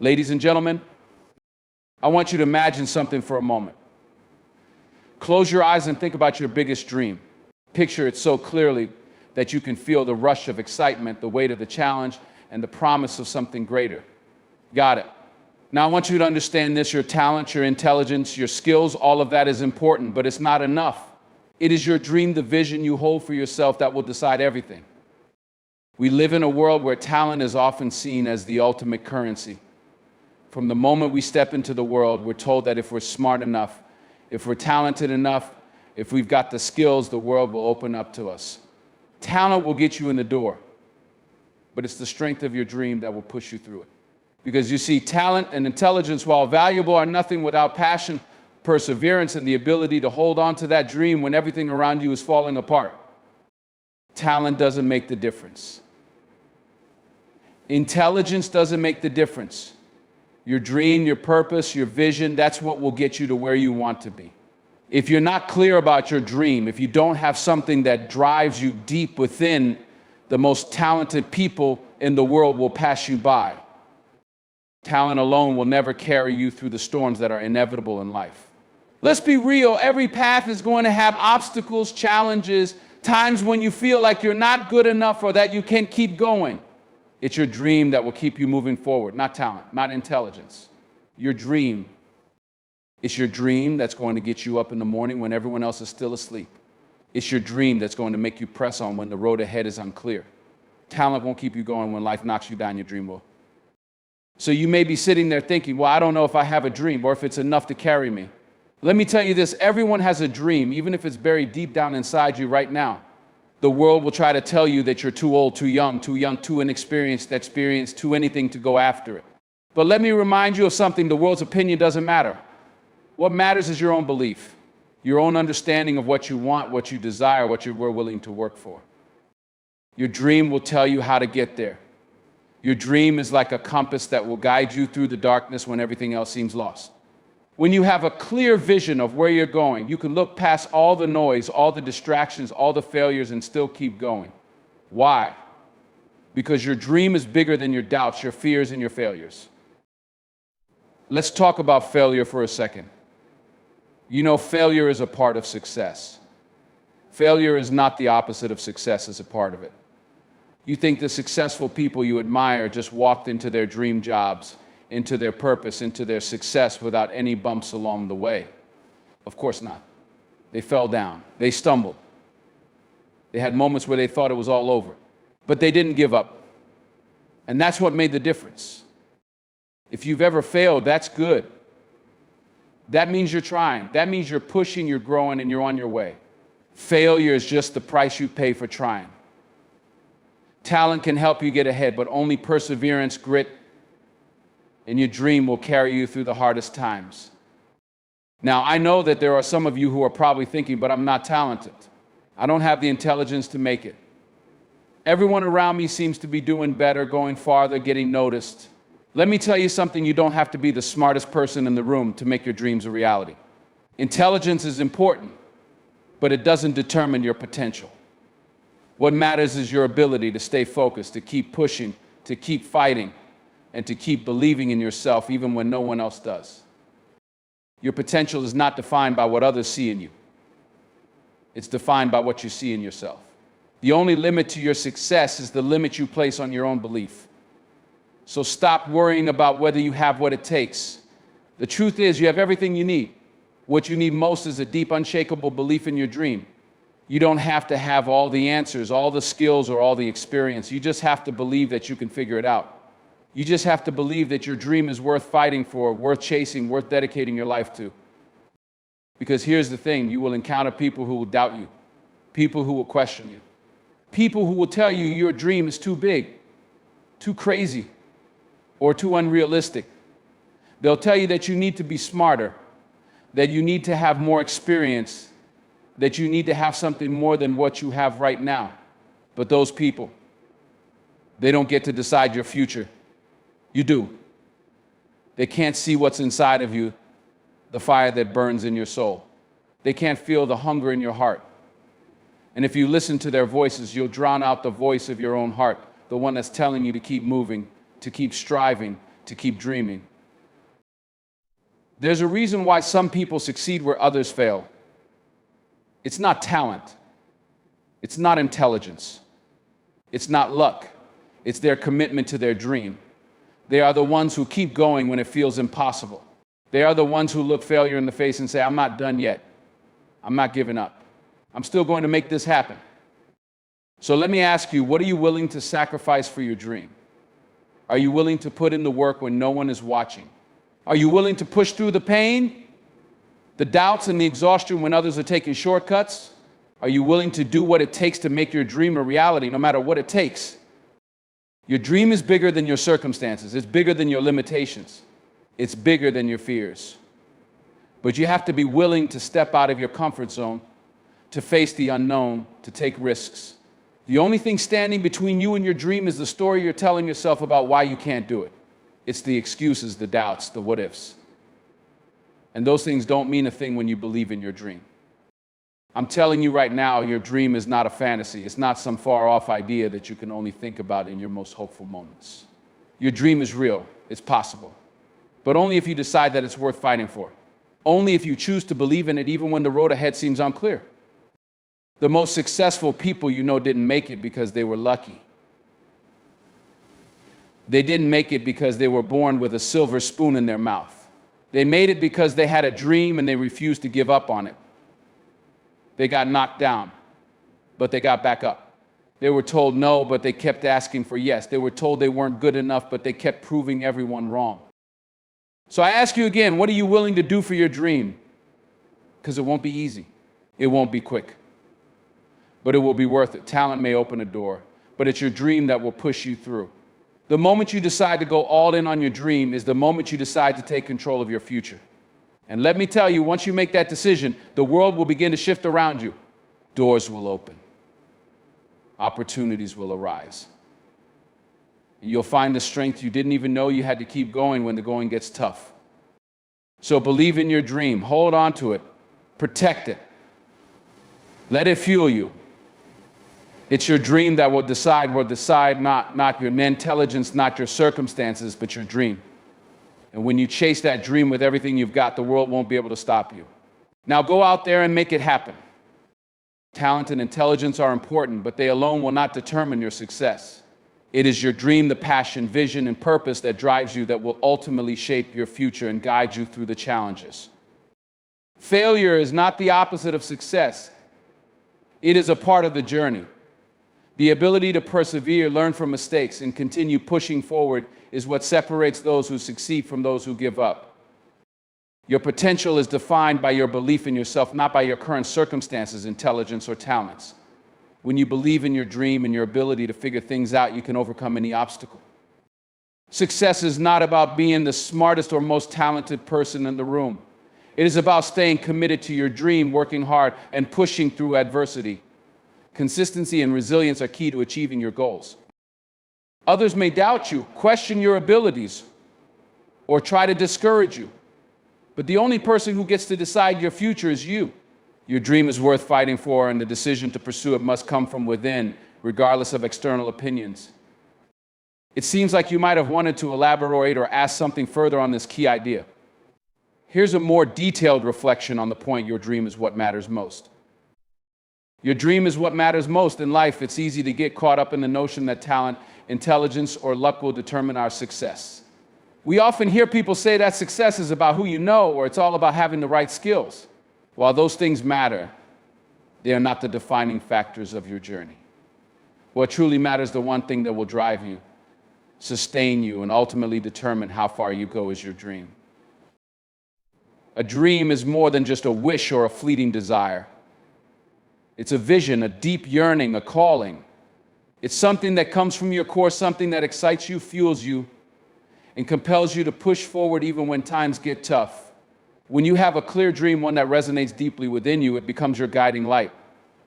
Ladies and gentlemen, I want you to imagine something for a moment. Close your eyes and think about your biggest dream. Picture it so clearly that you can feel the rush of excitement, the weight of the challenge, and the promise of something greater. Got it. Now I want you to understand this: your talent, your intelligence, your skills, all of that is important, but it's not enough. It is your dream, the vision you hold for yourself, that will decide everything. We live in a world where talent is often seen as the ultimate currency. From the moment we step into the world, we're told that if we're smart enough, if we're talented enough, if we've got the skills, the world will open up to us. Talent will get you in the door, but it's the strength of your dream that will push you through it. Because you see, talent and intelligence, while valuable, are nothing without passion, perseverance, and the ability to hold on to that dream when everything around you is falling apart. Talent doesn't make the difference. Intelligence doesn't make the difference. Your dream, your purpose, your vision, that's what will get you to where you want to be. If you're not clear about your dream, if you don't have something that drives you deep within, the most talented people in the world will pass you by. Talent alone will never carry you through the storms that are inevitable in life. Let's be real. Every path is going to have obstacles, challenges, times when you feel like you're not good enough or that you can't keep going. It's your dream that will keep you moving forward, not talent, not intelligence. Your dream. It's your dream that's going to get you up in the morning when everyone else is still asleep. It's your dream that's going to make you press on when the road ahead is unclear. Talent won't keep you going when life knocks you down, your dream will. So you may be sitting there thinking, well, I don't know if I have a dream or if it's enough to carry me. Let me tell you this: everyone has a dream, even if it's buried deep down inside you right now. The world will try to tell you that you're too old, too young, too inexperienced, too anything to go after it. But let me remind you of something: the world's opinion doesn't matter. What matters is your own belief, your own understanding of what you want, what you desire, what you're willing to work for. Your dream will tell you how to get there. Your dream is like a compass that will guide you through the darkness when everything else seems lost. When you have a clear vision of where you're going, you can look past all the noise, all the distractions, all the failures, and still keep going. Why? Because your dream is bigger than your doubts, your fears, and your failures. Let's talk about failure for a second. You know, failure is a part of success. Failure is not the opposite of success, it's a part of it. You think the successful people you admire just walked into their dream jobs, into their purpose, into their success without any bumps along the way. Of course not. They fell down. They stumbled. They had moments where they thought it was all over. But they didn't give up. And that's what made the difference. If you've ever failed, that's good. That means you're trying. That means you're pushing, you're growing, and you're on your way. Failure is just the price you pay for trying. Talent can help you get ahead, but only perseverance, grit, and your dream will carry you through the hardest times. Now, I know that there are some of you who are probably thinking, but I'm not talented. I don't have the intelligence to make it. Everyone around me seems to be doing better, going farther, getting noticed. Let me tell you something: you don't have to be the smartest person in the room to make your dreams a reality. Intelligence is important, but it doesn't determine your potential. What matters is your ability to stay focused, to keep pushing, to keep fighting, and to keep believing in yourself even when no one else does. Your potential is not defined by what others see in you. It's defined by what you see in yourself. The only limit to your success is the limit you place on your own belief. So stop worrying about whether you have what it takes. The truth is, you have everything you need. What you need most is a deep, unshakable belief in your dream. You don't have to have all the answers, all the skills, or all the experience. You just have to believe that you can figure it out. You just have to believe that your dream is worth fighting for, worth chasing, worth dedicating your life to. Because here's the thing: you will encounter people who will doubt you, people who will question you, people who will tell you your dream is too big, too crazy, or too unrealistic. They'll tell you that you need to be smarter, that you need to have more experience, that you need to have something more than what you have right now. But those people, they don't get to decide your future. You do. They can't see what's inside of you, the fire that burns in your soul. They can't feel the hunger in your heart. And if you listen to their voices, you'll drown out the voice of your own heart, the one that's telling you to keep moving, to keep striving, to keep dreaming. There's a reason why some people succeed where others fail. It's not talent. It's not intelligence. It's not luck. It's their commitment to their dream. They are the ones who keep going when it feels impossible. They are the ones who look failure in the face and say, I'm not done yet. I'm not giving up. I'm still going to make this happen. So let me ask you, what are you willing to sacrifice for your dream? Are you willing to put in the work when no one is watching? Are you willing to push through the pain, the doubts, and the exhaustion when others are taking shortcuts? Are you willing to do what it takes to make your dream a reality, no matter what it takes? Your dream is bigger than your circumstances. It's bigger than your limitations. It's bigger than your fears. But you have to be willing to step out of your comfort zone, to face the unknown, to take risks. The only thing standing between you and your dream is the story you're telling yourself about why you can't do it. It's the excuses, the doubts, the what ifs. And those things don't mean a thing when you believe in your dream. I'm telling you right now, your dream is not a fantasy. It's not some far-off idea that you can only think about in your most hopeful moments. Your dream is real. It's possible. But only if you decide that it's worth fighting for. Only if you choose to believe in it even when the road ahead seems unclear. The most successful people you know didn't make it because they were lucky. They didn't make it because they were born with a silver spoon in their mouth. They made it because they had a dream and they refused to give up on it. They got knocked down, but they got back up. They were told no, but they kept asking for yes. They were told they weren't good enough, but they kept proving everyone wrong. So I ask you again, what are you willing to do for your dream? Because it won't be easy. It won't be quick. But it will be worth it. Talent may open a door, but it's your dream that will push you through. The moment you decide to go all in on your dream is the moment you decide to take control of your future. And let me tell you, once you make that decision, the world will begin to shift around you. Doors will open. Opportunities will arise. And you'll find the strength you didn't even know you had to keep going when the going gets tough. So believe in your dream. Hold on to it. Protect it. Let it fuel you. It's your dream that will decide not your intelligence, not your circumstances, but your dream. And when you chase that dream with everything you've got, the world won't be able to stop you. Now go out there and make it happen. Talent and intelligence are important, but they alone will not determine your success. It is your dream, the passion, vision, and purpose that drives you that will ultimately shape your future and guide you through the challenges. Failure is not the opposite of success. It is a part of the journey. The ability to persevere, learn from mistakes, and continue pushing forward is what separates those who succeed from those who give up. Your potential is defined by your belief in yourself, not by your current circumstances, intelligence, or talents. When you believe in your dream and your ability to figure things out, you can overcome any obstacle. Success is not about being the smartest or most talented person in the room. It is about staying committed to your dream, working hard, and pushing through adversity. Consistency and resilience are key to achieving your goals. Others may doubt you, question your abilities, or try to discourage you. But the only person who gets to decide your future is you. Your dream is worth fighting for, and the decision to pursue it must come from within, regardless of external opinions. It seems like you might have wanted to elaborate or ask something further on this key idea. Here's a more detailed reflection on the point: your dream is what matters most. Your dream is what matters most in life. It's easy to get caught up in the notion that talent, intelligence, or luck will determine our success. We often hear people say that success is about who you know, or it's all about having the right skills. While those things matter, they are not the defining factors of your journey. What truly matters, the one thing that will drive you, sustain you, and ultimately determine how far you go, is your dream. A dream is more than just a wish or a fleeting desire. It's a vision, a deep yearning, a calling. It's something that comes from your core, something that excites you, fuels you, and compels you to push forward even when times get tough. When you have a clear dream, one that resonates deeply within you, it becomes your guiding light.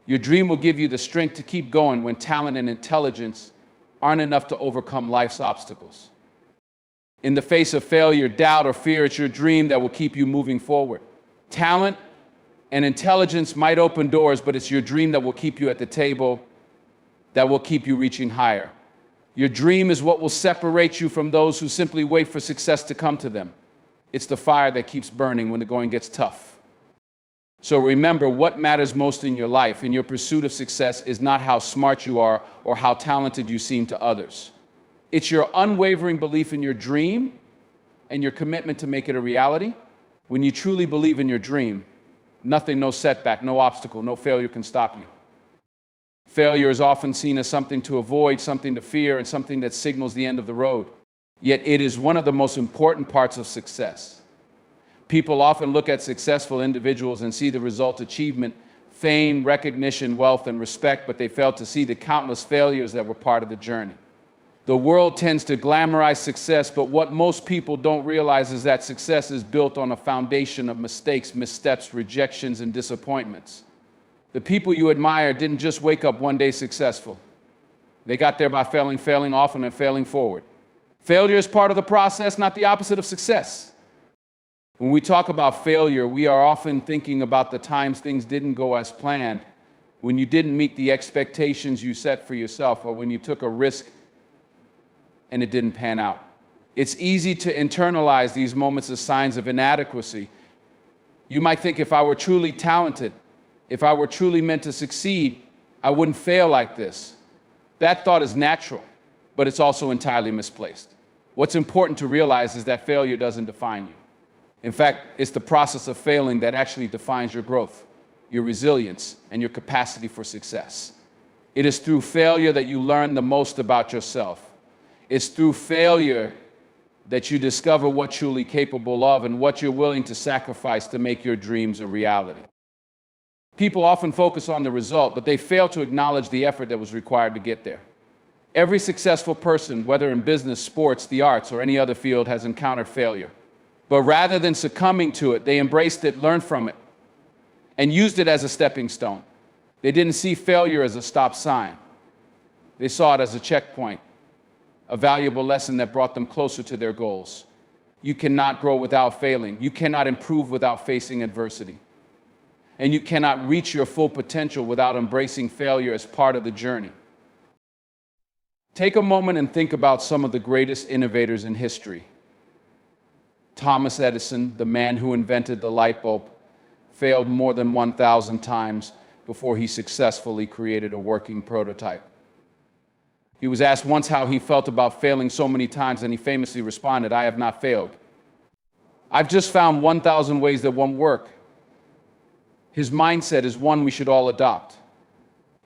Your dream will give you the strength to keep going when talent and intelligence aren't enough to overcome life's obstacles. In the face of failure, doubt, or fear, it's your dream that will keep you moving forward. Talent and intelligence might open doors, but it's your dream that will keep you at the table, that will keep you reaching higher. Your dream is what will separate you from those who simply wait for success to come to them. It's the fire that keeps burning when the going gets tough. So remember, what matters most in your life, in your pursuit of success, is not how smart you are or how talented you seem to others. It's your unwavering belief in your dream and your commitment to make it a reality. When you truly believe in your dream, nothing, no setback, no obstacle, no failure can stop you. Failure is often seen as something to avoid, something to fear, and something that signals the end of the road. Yet it is one of the most important parts of success. People often look at successful individuals and see the result: achievement, fame, recognition, wealth, and respect, but they fail to see the countless failures that were part of the journey. The world tends to glamorize success, but what most people don't realize is that success is built on a foundation of mistakes, missteps, rejections, and disappointments. The people you admire didn't just wake up one day successful. They got there by failing often, and failing forward. Failure is part of the process, not the opposite of success. When we talk about failure, we are often thinking about the times things didn't go as planned, when you didn't meet the expectations you set for yourself, or when you took a risk and it didn't pan out. It's easy to internalize these moments as signs of inadequacy. You might think, if I were truly talented, if I were truly meant to succeed, I wouldn't fail like this. That thought is natural, but it's also entirely misplaced. What's important to realize is that failure doesn't define you. In fact, it's the process of failing that actually defines your growth, your resilience, and your capacity for success. It is through failure that you learn the most about yourself. It's through failure that you discover what you're truly capable of and what you're willing to sacrifice to make your dreams a reality. People often focus on the result, but they fail to acknowledge the effort that was required to get there. Every successful person, whether in business, sports, the arts, or any other field, has encountered failure. But rather than succumbing to it, they embraced it, learned from it, and used it as a stepping stone. They didn't see failure as a stop sign. They saw it as a checkpoint, a valuable lesson that brought them closer to their goals. You cannot grow without failing. You cannot improve without facing adversity. And you cannot reach your full potential without embracing failure as part of the journey. Take a moment and think about some of the greatest innovators in history. Thomas Edison, the man who invented the light bulb, failed more than 1,000 times before he successfully created a working prototype. He was asked once how he felt about failing so many times, and he famously responded, "I have not failed. I've just found 1,000 ways that won't work." His mindset is one we should all adopt.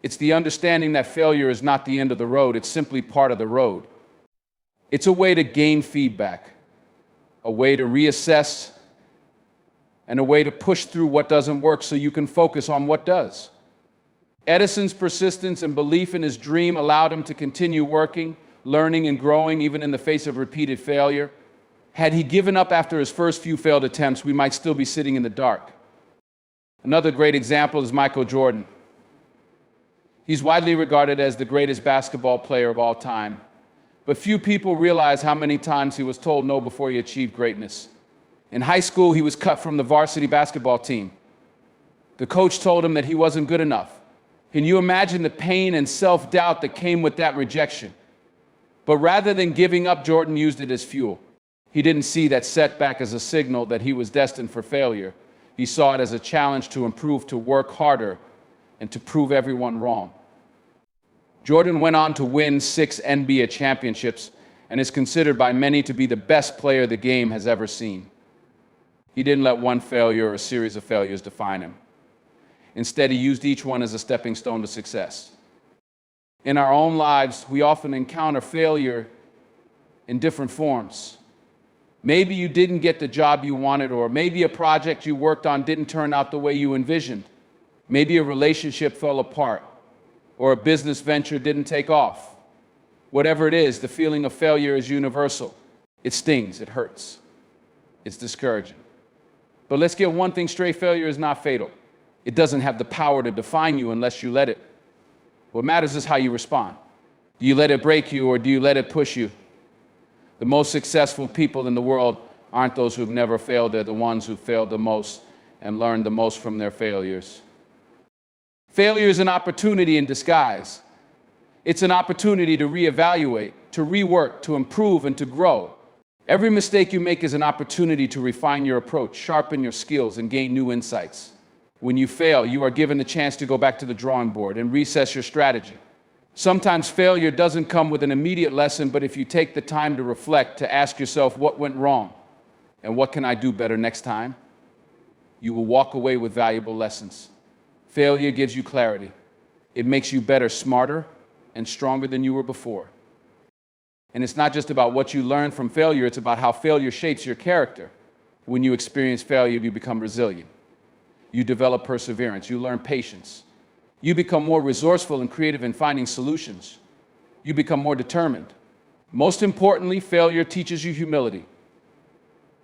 It's the understanding that failure is not the end of the road, it's simply part of the road. It's a way to gain feedback, a way to reassess, and a way to push through what doesn't work so you can focus on what does. Edison's persistence and belief in his dream allowed him to continue working, learning, and growing even in the face of repeated failure. Had he given up after his first few failed attempts, we might still be sitting in the dark. Another great example is Michael Jordan. He's widely regarded as the greatest basketball player of all time, but few people realize how many times he was told no before he achieved greatness. In high school, he was cut from the varsity basketball team. The coach told him that he wasn't good enough. Can you imagine the pain and self-doubt that came with that rejection? But rather than giving up, Jordan used it as fuel. He didn't see that setback as a signal that he was destined for failure. He saw it as a challenge to improve, to work harder, and to prove everyone wrong. Jordan went on to win 6 NBA championships and is considered by many to be the best player the game has ever seen. He didn't let one failure or a series of failures define him. Instead, he used each one as a stepping stone to success. In our own lives, we often encounter failure in different forms. Maybe you didn't get the job you wanted, or maybe a project you worked on didn't turn out the way you envisioned. Maybe a relationship fell apart, or a business venture didn't take off. Whatever it is, the feeling of failure is universal. It stings, it hurts, it's discouraging. But let's get one thing straight: failure is not fatal. It doesn't have the power to define you unless you let it. What matters is how you respond. Do you let it break you, or do you let it push you? The most successful people in the world aren't those who've never failed. They're the ones who failed the most and learned the most from their failures. Failure is an opportunity in disguise. It's an opportunity to reevaluate, to rework, to improve, and to grow. Every mistake you make is an opportunity to refine your approach, sharpen your skills, and gain new insights. When you fail, you are given the chance to go back to the drawing board and reassess your strategy. Sometimes failure doesn't come with an immediate lesson, but if you take the time to reflect, to ask yourself what went wrong and what can I do better next time, you will walk away with valuable lessons. Failure gives you clarity. It makes you better, smarter, and stronger than you were before. And it's not just about what you learn from failure, it's about how failure shapes your character. When you experience failure, you become resilient. You develop perseverance. You learn patience. You become more resourceful and creative in finding solutions. You become more determined. Most importantly, failure teaches you humility.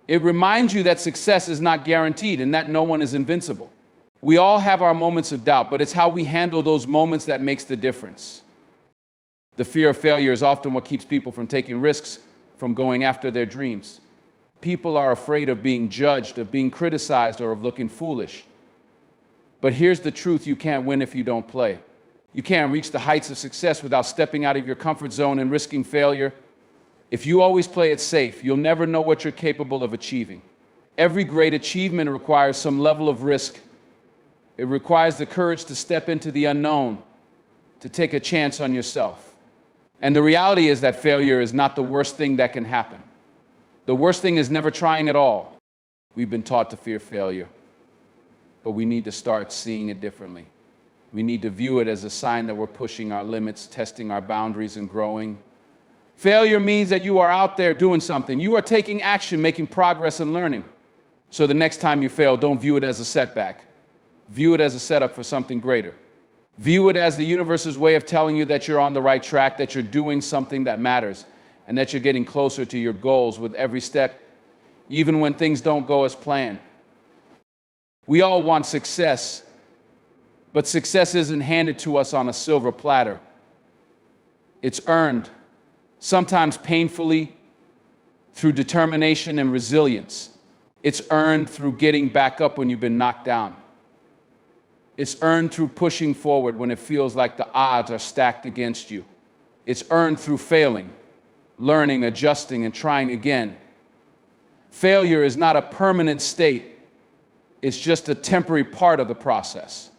It reminds you that success is not guaranteed and that no one is invincible. We all have our moments of doubt, but it's how we handle those moments that makes the difference. The fear of failure is often what keeps people from taking risks, from going after their dreams. People are afraid of being judged, of being criticized, or of looking foolish. But here's the truth: you can't win if you don't play. You can't reach the heights of success without stepping out of your comfort zone and risking failure. If you always play it safe, you'll never know what you're capable of achieving. Every great achievement requires some level of risk. It requires the courage to step into the unknown, to take a chance on yourself. And the reality is that failure is not the worst thing that can happen. The worst thing is never trying at all. We've been taught to fear failure, but we need to start seeing it differently. We need to view it as a sign that we're pushing our limits, testing our boundaries, and growing. Failure means that you are out there doing something. You are taking action, making progress, and learning. So the next time you fail, don't view it as a setback. View it as a setup for something greater. View it as the universe's way of telling you that you're on the right track, that you're doing something that matters, and that you're getting closer to your goals with every step, even when things don't go as planned. We all want success, but success isn't handed to us on a silver platter. It's earned, sometimes painfully, through determination and resilience. It's earned through getting back up when you've been knocked down. It's earned through pushing forward when it feels like the odds are stacked against you. It's earned through failing, learning, adjusting, and trying again. Failure is not a permanent state. It's just a temporary part of the process.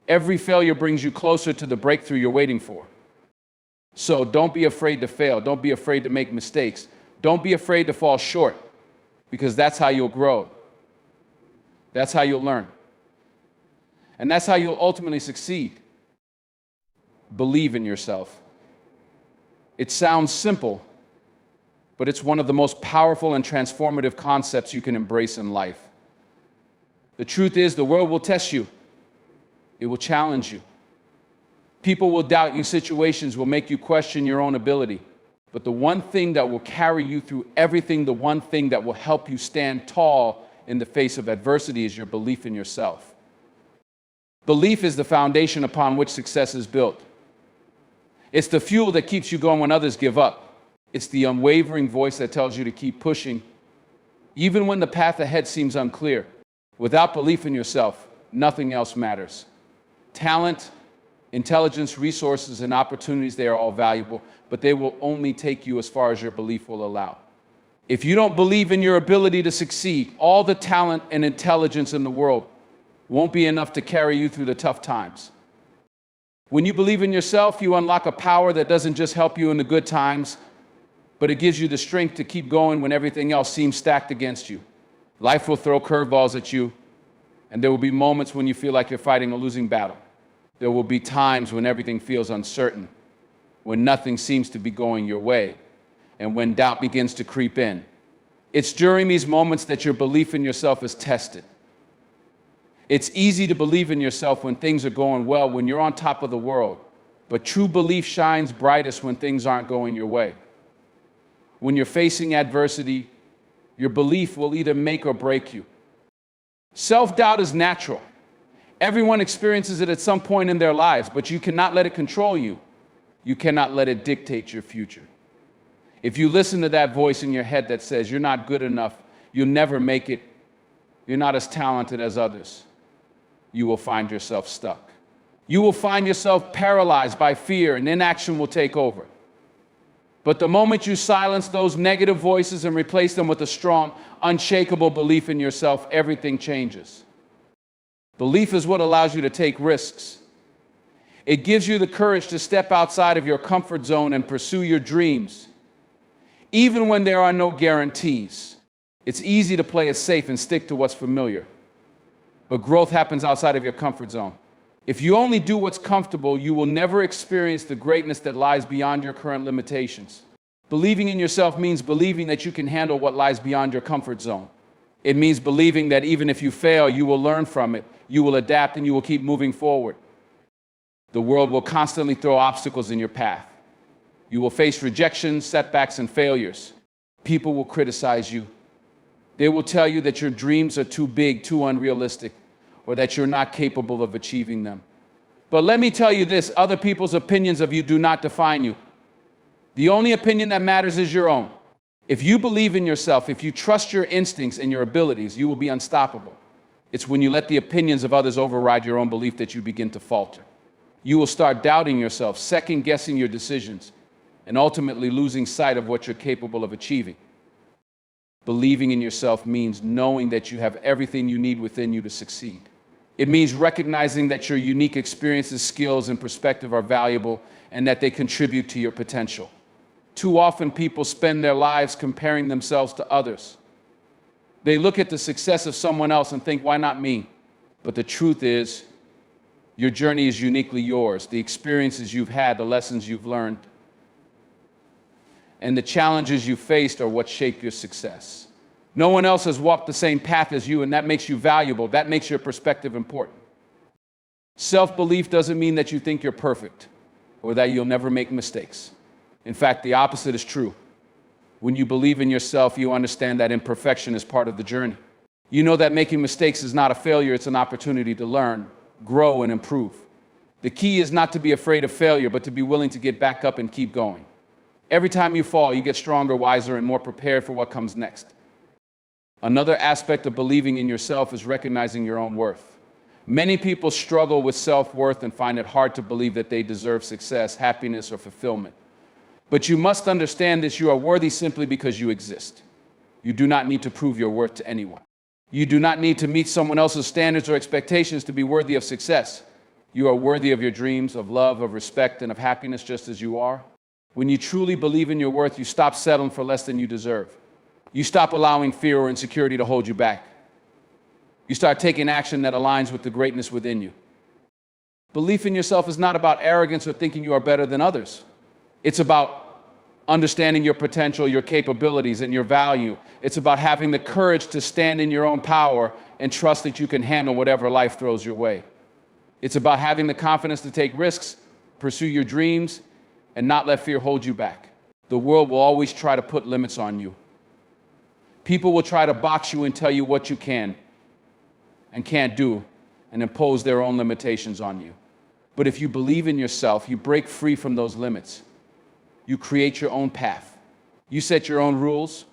Every failure brings you closer to the breakthrough you're waiting for. So don't be afraid to fail. Don't be afraid to make mistakes. Don't be afraid to fall short, because that's how you'll grow. That's how you'll learn. And that's how you'll ultimately succeed. Believe in yourself. It sounds simple, but it's one of the most powerful and transformative concepts you can embrace in life. The truth is, the world will test you. It will challenge you. People will doubt you. Situations will make you question your own ability. But the one thing that will carry you through everything, the one thing that will help you stand tall in the face of adversity, is your belief in yourself. Belief is the foundation upon which success is built. It's the fuel that keeps you going when others give up. It's the unwavering voice that tells you to keep pushing, even when the path ahead seems unclear. Without belief in yourself, nothing else matters. Talent, intelligence, resources, and opportunities, they are all valuable, but they will only take you as far as your belief will allow. If you don't believe in your ability to succeed, all the talent and intelligence in the world won't be enough to carry you through the tough times. When you believe in yourself, you unlock a power that doesn't just help you in the good times, but it gives you the strength to keep going when everything else seems stacked against you. Life will throw curveballs at you, and there will be moments when you feel like you're fighting a losing battle. There will be times when everything feels uncertain, when nothing seems to be going your way, and when doubt begins to creep in. It's during these moments that your belief in yourself is tested. It's easy to believe in yourself when things are going well, when you're on top of the world. But true belief shines brightest when things aren't going your way. When you're facing adversity, your belief will either make or break you. Self-doubt is natural. Everyone experiences it at some point in their lives, but you cannot let it control you. You cannot let it dictate your future. If you listen to that voice in your head that says you're not good enough, you'll never make it, you're not as talented as others, you will find yourself stuck. You will find yourself paralyzed by fear, and inaction will take over. But the moment you silence those negative voices and replace them with a strong, unshakable belief in yourself, everything changes. Belief is what allows you to take risks. It gives you the courage to step outside of your comfort zone and pursue your dreams, even when there are no guarantees. It's easy to play it safe and stick to what's familiar, but growth happens outside of your comfort zone. If you only do what's comfortable, you will never experience the greatness that lies beyond your current limitations. Believing in yourself means believing that you can handle what lies beyond your comfort zone. It means believing that even if you fail, you will learn from it, you will adapt, and you will keep moving forward. The world will constantly throw obstacles in your path. You will face rejection, setbacks, and failures. People will criticize you. They will tell you that your dreams are too big, too unrealistic, or that you're not capable of achieving them. But let me tell you this, other people's opinions of you do not define you. The only opinion that matters is your own. If you believe in yourself, if you trust your instincts and your abilities, you will be unstoppable. It's when you let the opinions of others override your own belief that you begin to falter. You will start doubting yourself, second-guessing your decisions, and ultimately losing sight of what you're capable of achieving. Believing in yourself means knowing that you have everything you need within you to succeed. It means recognizing that your unique experiences, skills, and perspective are valuable and that they contribute to your potential. Too often, people spend their lives comparing themselves to others. They look at the success of someone else and think, why not me? But the truth is, your journey is uniquely yours. The experiences you've had, the lessons you've learned, and the challenges you faced are what shape your success. No one else has walked the same path as you, and that makes you valuable. That makes your perspective important. Self-belief doesn't mean that you think you're perfect or that you'll never make mistakes. In fact, the opposite is true. When you believe in yourself, you understand that imperfection is part of the journey. You know that making mistakes is not a failure, it's an opportunity to learn, grow, and improve. The key is not to be afraid of failure, but to be willing to get back up and keep going. Every time you fall, you get stronger, wiser, and more prepared for what comes next. Another aspect of believing in yourself is recognizing your own worth. Many people struggle with self-worth and find it hard to believe that they deserve success, happiness, or fulfillment. But you must understand this: you are worthy simply because you exist. You do not need to prove your worth to anyone. You do not need to meet someone else's standards or expectations to be worthy of success. You are worthy of your dreams, of love, of respect, and of happiness just as you are. When you truly believe in your worth, you stop settling for less than you deserve. You stop allowing fear or insecurity to hold you back. You start taking action that aligns with the greatness within you. Belief in yourself is not about arrogance or thinking you are better than others. It's about understanding your potential, your capabilities, and your value. It's about having the courage to stand in your own power and trust that you can handle whatever life throws your way. It's about having the confidence to take risks, pursue your dreams, and not let fear hold you back. The world will always try to put limits on you. People will try to box you and tell you what you can and can't do and impose their own limitations on you. But if you believe in yourself, you break free from those limits. You create your own path. You set your own rules.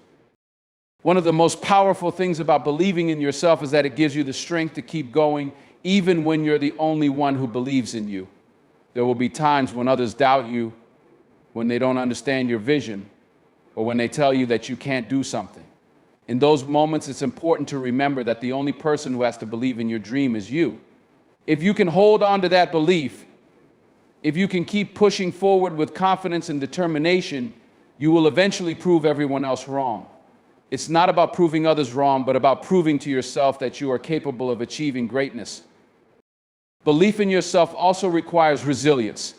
One of the most powerful things about believing in yourself is that it gives you the strength to keep going, even when you're the only one who believes in you. There will be times when others doubt you, when they don't understand your vision, or when they tell you that you can't do something. In those moments, it's important to remember that the only person who has to believe in your dream is you. If you can hold on to that belief, if you can keep pushing forward with confidence and determination, you will eventually prove everyone else wrong. It's not about proving others wrong, but about proving to yourself that you are capable of achieving greatness. Belief in yourself also requires resilience.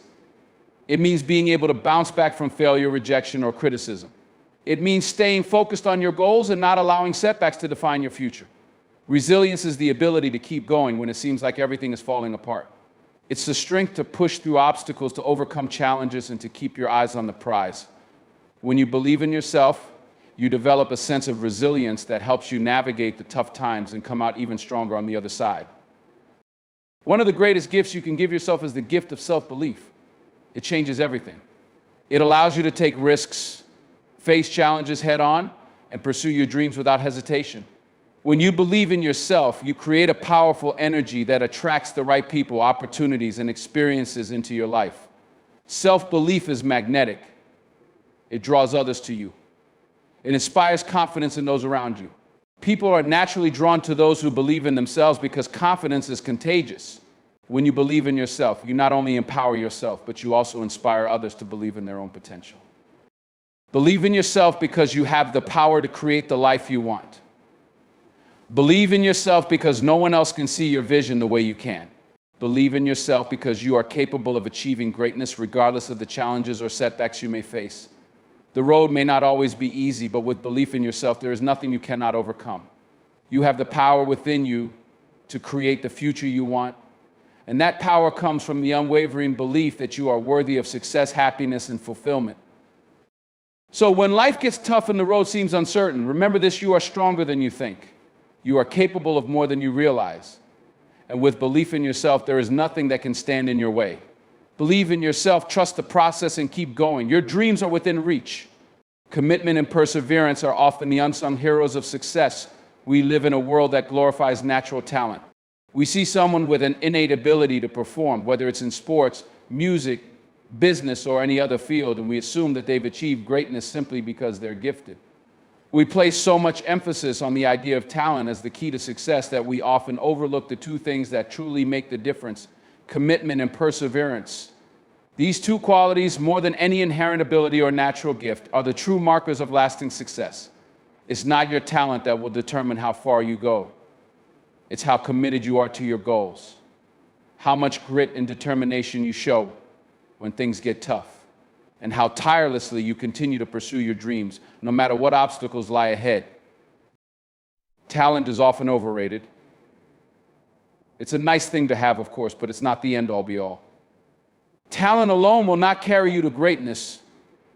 It means being able to bounce back from failure, rejection, or criticism. It means staying focused on your goals and not allowing setbacks to define your future. Resilience is the ability to keep going when it seems like everything is falling apart. It's the strength to push through obstacles, to overcome challenges, and to keep your eyes on the prize. When you believe in yourself, you develop a sense of resilience that helps you navigate the tough times and come out even stronger on the other side. One of the greatest gifts you can give yourself is the gift of self-belief. It changes everything. It allows you to take risks, face challenges head on, and pursue your dreams without hesitation. When you believe in yourself, you create a powerful energy that attracts the right people, opportunities, and experiences into your life. Self-belief is magnetic. It draws others to you. It inspires confidence in those around you. People are naturally drawn to those who believe in themselves because confidence is contagious. When you believe in yourself, you not only empower yourself, but you also inspire others to believe in their own potential. Believe in yourself because you have the power to create the life you want. Believe in yourself because no one else can see your vision the way you can. Believe in yourself because you are capable of achieving greatness regardless of the challenges or setbacks you may face. The road may not always be easy, but with belief in yourself, there is nothing you cannot overcome. You have the power within you to create the future you want, and that power comes from the unwavering belief that you are worthy of success, happiness, and fulfillment. So when life gets tough and the road seems uncertain, remember this: you are stronger than you think. You are capable of more than you realize. And with belief in yourself, there is nothing that can stand in your way. Believe in yourself, trust the process, and keep going. Your dreams are within reach. Commitment and perseverance are often the unsung heroes of success. We live in a world that glorifies natural talent. We see someone with an innate ability to perform, whether it's in sports, music, business, or any other field, and we assume that they've achieved greatness simply because they're gifted. We place so much emphasis on the idea of talent as the key to success that we often overlook the two things that truly make the difference: commitment and perseverance. These two qualities, more than any inherent ability or natural gift, are the true markers of lasting success. It's not your talent that will determine how far you go. It's how committed you are to your goals, how much grit and determination you show when things get tough, and how tirelessly you continue to pursue your dreams, no matter what obstacles lie ahead. Talent is often overrated. It's a nice thing to have, of course, but it's not the end-all be-all. Talent alone will not carry you to greatness.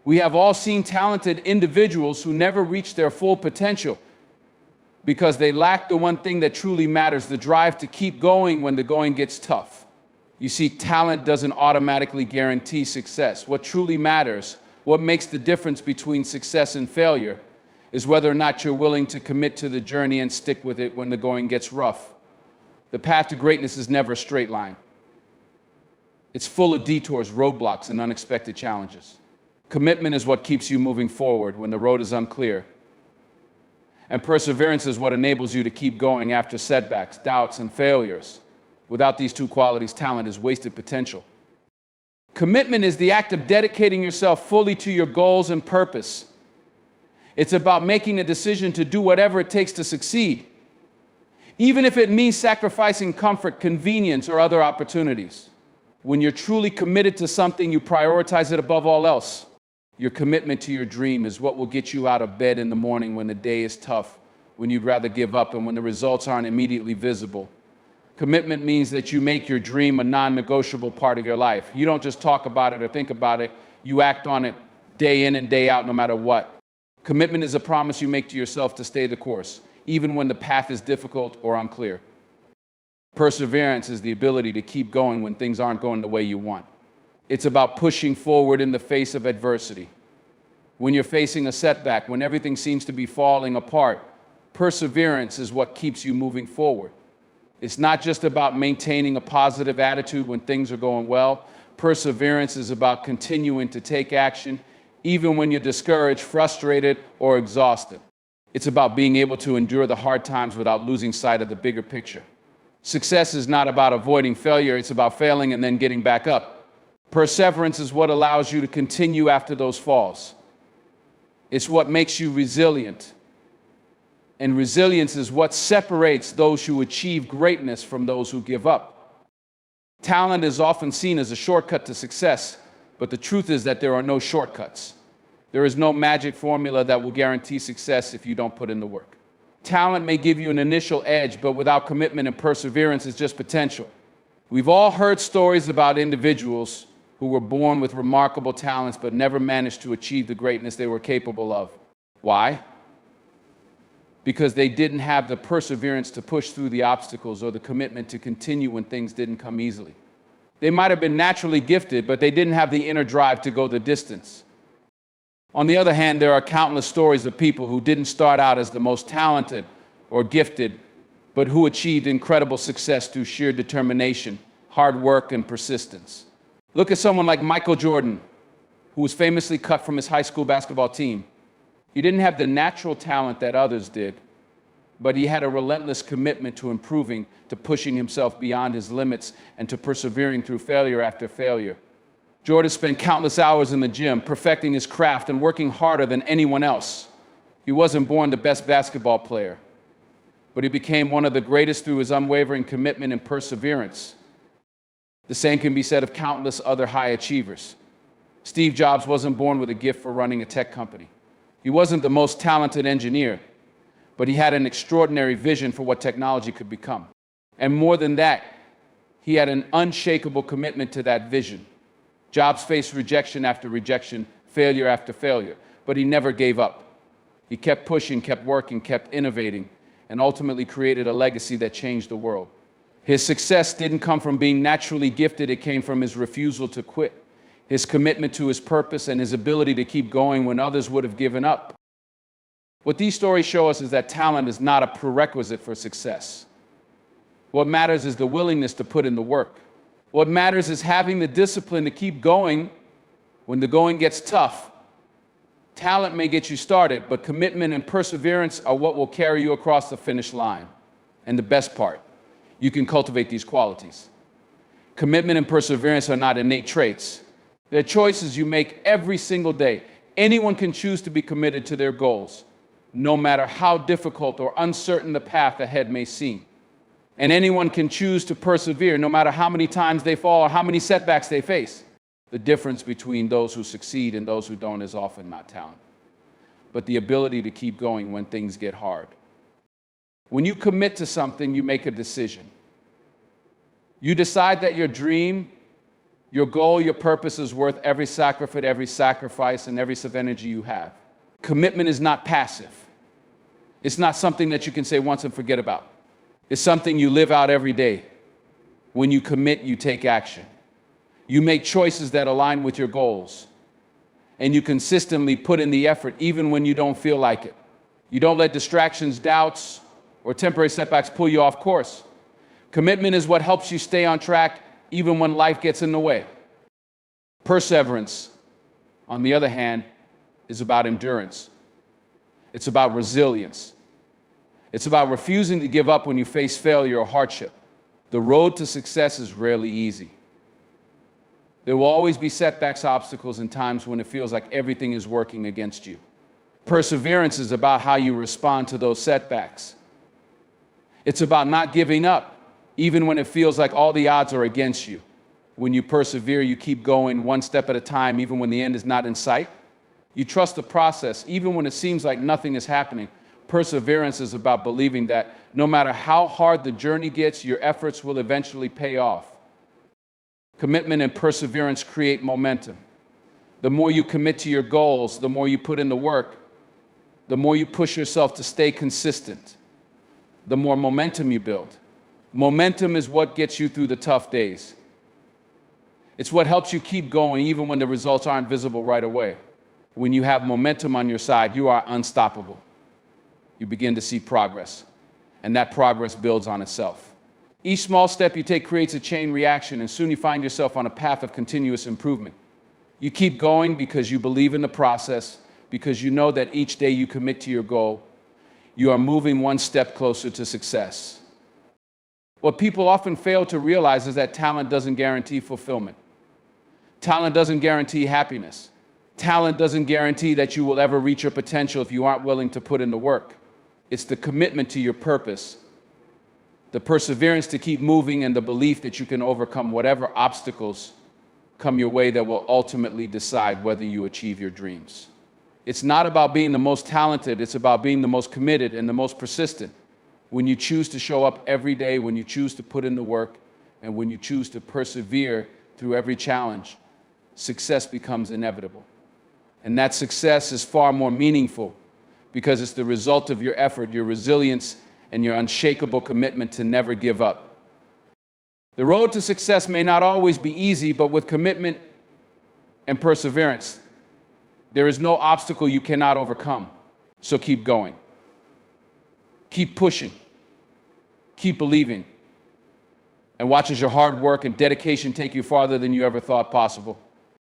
We have all seen talented individuals who never reach their full potential because they lack the one thing that truly matters: the drive to keep going when the going gets tough. You see, talent doesn't automatically guarantee success. What truly matters, what makes the difference between success and failure, is whether or not you're willing to commit to the journey and stick with it when the going gets rough. The path to greatness is never a straight line. It's full of detours, roadblocks, and unexpected challenges. Commitment is what keeps you moving forward when the road is unclear. And perseverance is what enables you to keep going after setbacks, doubts, and failures. Without these two qualities, talent is wasted potential. Commitment is the act of dedicating yourself fully to your goals and purpose. It's about making a decision to do whatever it takes to succeed, even if it means sacrificing comfort, convenience, or other opportunities. When you're truly committed to something, you prioritize it above all else. Your commitment to your dream is what will get you out of bed in the morning when the day is tough, when you'd rather give up, and when the results aren't immediately visible. Commitment means that you make your dream a non-negotiable part of your life. You don't just talk about it or think about it. You act on it day in and day out, no matter what. Commitment is a promise you make to yourself to stay the course, even when the path is difficult or unclear. Perseverance is the ability to keep going when things aren't going the way you want. It's about pushing forward in the face of adversity. When you're facing a setback, when everything seems to be falling apart, perseverance is what keeps you moving forward. It's not just about maintaining a positive attitude when things are going well. Perseverance is about continuing to take action, even when you're discouraged, frustrated, or exhausted. It's about being able to endure the hard times without losing sight of the bigger picture. Success is not about avoiding failure. It's about failing and then getting back up. Perseverance is what allows you to continue after those falls. It's what makes you resilient. And resilience is what separates those who achieve greatness from those who give up. Talent is often seen as a shortcut to success, but the truth is that there are no shortcuts. There is no magic formula that will guarantee success if you don't put in the work. Talent may give you an initial edge, but without commitment and perseverance, it's just potential. We've all heard stories about individuals who were born with remarkable talents but never managed to achieve the greatness they were capable of. Why? Because they didn't have the perseverance to push through the obstacles or the commitment to continue when things didn't come easily. They might have been naturally gifted, but they didn't have the inner drive to go the distance. On the other hand, there are countless stories of people who didn't start out as the most talented or gifted, but who achieved incredible success through sheer determination, hard work, and persistence. Look at someone like Michael Jordan, who was famously cut from his high school basketball team. He didn't have the natural talent that others did, but he had a relentless commitment to improving, to pushing himself beyond his limits, and to persevering through failure after failure. Jordan spent countless hours in the gym, perfecting his craft and working harder than anyone else. He wasn't born the best basketball player, but he became one of the greatest through his unwavering commitment and perseverance. The same can be said of countless other high achievers. Steve Jobs wasn't born with a gift for running a tech company. He wasn't the most talented engineer, but he had an extraordinary vision for what technology could become. And more than that, he had an unshakable commitment to that vision. Jobs faced rejection after rejection, failure after failure, but he never gave up. He kept pushing, kept working, kept innovating, and ultimately created a legacy that changed the world. His success didn't come from being naturally gifted, it came from his refusal to quit, his commitment to his purpose, and his ability to keep going when others would have given up. What these stories show us is that talent is not a prerequisite for success. What matters is the willingness to put in the work. What matters is having the discipline to keep going when the going gets tough. Talent may get you started, but commitment and perseverance are what will carry you across the finish line. And the best part, you can cultivate these qualities. Commitment and perseverance are not innate traits. They're choices you make every single day. Anyone can choose to be committed to their goals, no matter how difficult or uncertain the path ahead may seem. And anyone can choose to persevere, no matter how many times they fall or how many setbacks they face. The difference between those who succeed and those who don't is often not talent, but the ability to keep going when things get hard. When you commit to something, you make a decision. You decide that your dream, your goal, your purpose is worth every sacrifice, and every of energy you have. Commitment is not passive. It's not something that you can say once and forget about. It's something you live out every day. When you commit, you take action. You make choices that align with your goals. And you consistently put in the effort even when you don't feel like it. You don't let distractions, doubts, or temporary setbacks pull you off course. Commitment is what helps you stay on track even when life gets in the way. Perseverance, on the other hand, is about endurance. It's about resilience. It's about refusing to give up when you face failure or hardship. The road to success is rarely easy. There will always be setbacks, obstacles, and times when it feels like everything is working against you. Perseverance is about how you respond to those setbacks. It's about not giving up, even when it feels like all the odds are against you. When you persevere, you keep going one step at a time, even when the end is not in sight. You trust the process, even when it seems like nothing is happening. Perseverance is about believing that no matter how hard the journey gets, your efforts will eventually pay off. Commitment and perseverance create momentum. The more you commit to your goals, the more you put in the work, the more you push yourself to stay consistent, the more momentum you build. Momentum is what gets you through the tough days. It's what helps you keep going even when the results aren't visible right away. When you have momentum on your side, you are unstoppable. You begin to see progress, and that progress builds on itself. Each small step you take creates a chain reaction, and soon you find yourself on a path of continuous improvement. You keep going because you believe in the process, because you know that each day you commit to your goal, you are moving one step closer to success. What people often fail to realize is that talent doesn't guarantee fulfillment. Talent doesn't guarantee happiness. Talent doesn't guarantee that you will ever reach your potential if you aren't willing to put in the work. It's the commitment to your purpose, the perseverance to keep moving, and the belief that you can overcome whatever obstacles come your way that will ultimately decide whether you achieve your dreams. It's not about being the most talented, it's about being the most committed and the most persistent. When you choose to show up every day, when you choose to put in the work, and when you choose to persevere through every challenge, success becomes inevitable. And that success is far more meaningful because it's the result of your effort, your resilience, and your unshakable commitment to never give up. The road to success may not always be easy, but with commitment and perseverance, there is no obstacle you cannot overcome. So keep going. Keep pushing. Keep believing. And watch as your hard work and dedication take you farther than you ever thought possible.